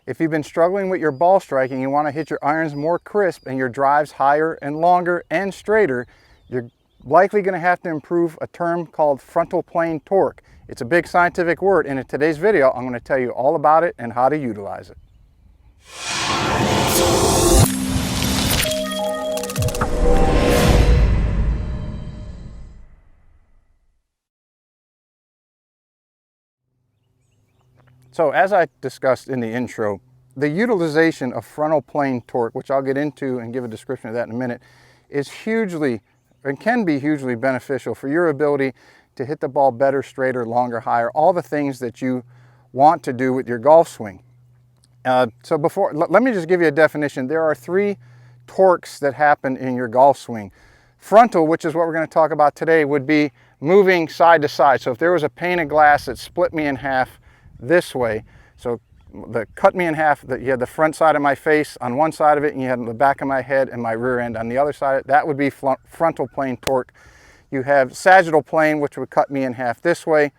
If you've been struggling with your ball striking, you want to hit your irons more crisp and your drives higher and longer and straighter, you're likely going to have to improve a term called frontal plane torque. It's a big scientific word, and in today's video, I'm going to tell you all about it and how to utilize it. So as I discussed in the intro, the utilization of frontal plane torque, which I'll get into and give a description of that in a minute, is hugely and can be hugely beneficial for your ability to hit the ball better, straighter, longer, higher, all the things that you want to do with your golf swing. So let me just give you a definition. There are three torques that happen in your golf swing. Frontal, which is what we're going to talk about today, would be moving side to side. So if there was a pane of glass that split me in half this way, so cut me in half, you had the front side of my face on one side of it, and you had the back of my head and my rear end on the other side. That would be frontal plane torque. You have sagittal plane, which would cut me in half this way.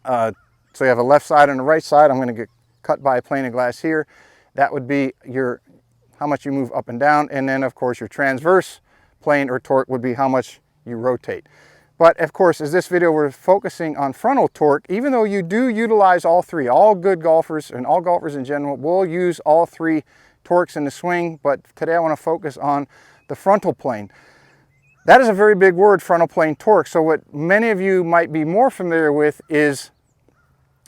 So you have a left side and a right side. I'm going to get cut by a pane of glass here. That would be how much you move up and down. And then, of course, your transverse plane or torque would be how much you rotate. But of course, as this video we're focusing on frontal torque, even though you do utilize all three, all good golfers and all golfers in general will use all three torques in the swing, but today I want to focus on the frontal plane. That is a very big word, frontal plane torque. So what many of you might be more familiar with is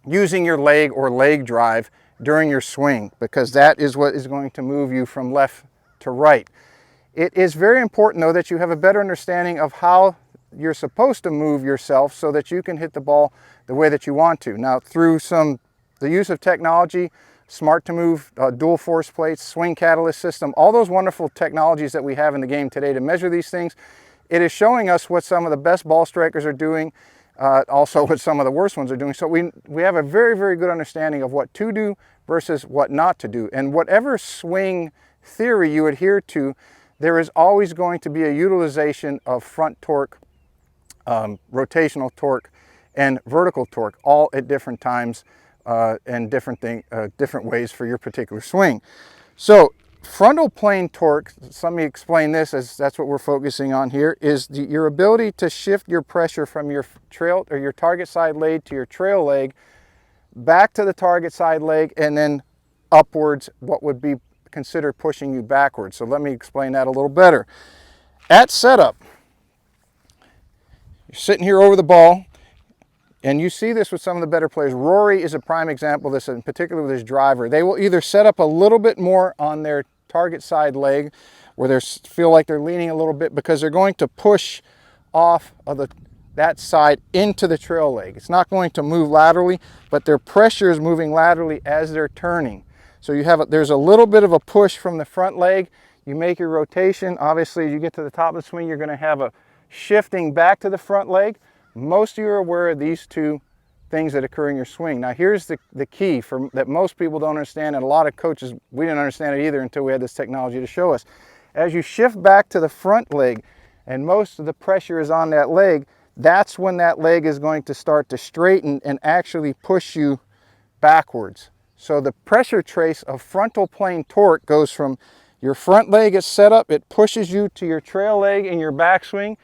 using your leg or leg drive during your swing, because that is what is going to move you from left to right. It is very important, though, that you have a better understanding of how you're supposed to move yourself so that you can hit the ball the way that you want to. Now, through the use of technology, smart to move, dual force plates, swing catalyst system, all those wonderful technologies that we have in the game today to measure these things, it is showing us what some of the best ball strikers are doing, also what some of the worst ones are doing. So we have a very, very good understanding of what to do versus what not to do. And whatever swing theory you adhere to, there is always going to be a utilization of front torque, rotational torque, and vertical torque, all at different times and different ways for your particular swing. So frontal plane torque, let me explain this, as that's what we're focusing on here, is your ability to shift your pressure from your trail or your target side leg to your trail leg, back to the target side leg, and then upwards, what would be considered pushing you backwards. So let me explain that a little better. At setup, you're sitting here over the ball, and you see this with some of the better players. Rory is a prime example of this, in particular with his driver. They will either set up a little bit more on their target side leg, where they feel like they're leaning a little bit, because they're going to push off of that side into the trail leg. It's not going to move laterally, but their pressure is moving laterally as they're turning. So there's a little bit of a push from the front leg. You make your rotation. Obviously, as you get to the top of the swing, you're going to have a shifting back to the front leg. Most of you are aware of these two things that occur in your swing. Now, here's the key that most people don't understand, and a lot of coaches, we didn't understand it either until we had this technology to show us. As you shift back to the front leg, and most of the pressure is on that leg, that's when that leg is going to start to straighten and actually push you backwards. So the pressure trace of frontal plane torque goes from your front leg is set up, it pushes you to your trail leg in your backswing.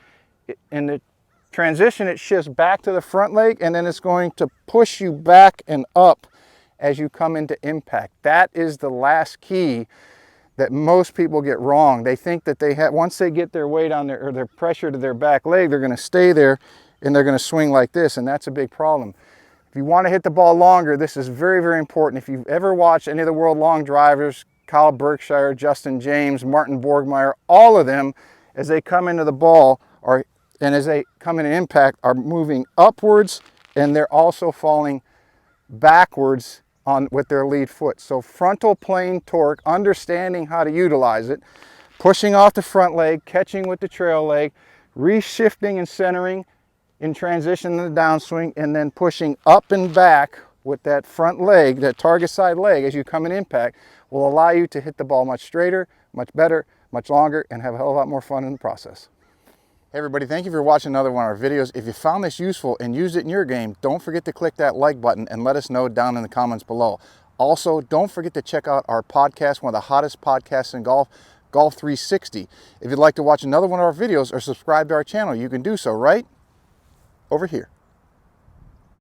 In the transition, it shifts back to the front leg, and then it's going to push you back and up as you come into impact. That is the last key that most people get wrong. They think that once they get their weight on their pressure to their back leg, they're going to stay there and they're going to swing like this, and that's a big problem. If you want to hit the ball longer, this is very, very important. If you've ever watched any of the world long drivers, Kyle Berkshire, Justin James, Martin Borgmeyer, all of them, as they come into the ball and as they come into impact, are moving upwards, and they're also falling backwards with their lead foot. So frontal plane torque, understanding how to utilize it, pushing off the front leg, catching with the trail leg, reshifting and centering in transition to the downswing, and then pushing up and back with that front leg, that target side leg, as you come in impact, will allow you to hit the ball much straighter, much better, much longer, and have a hell of a lot more fun in the process. Hey everybody, thank you for watching another one of our videos. If you found this useful and used it in your game, don't forget to click that like button and let us know down in the comments below. Also, don't forget to check out our podcast, one of the hottest podcasts in golf, Golf 360. If you'd like to watch another one of our videos or subscribe to our channel, you can do so right over here.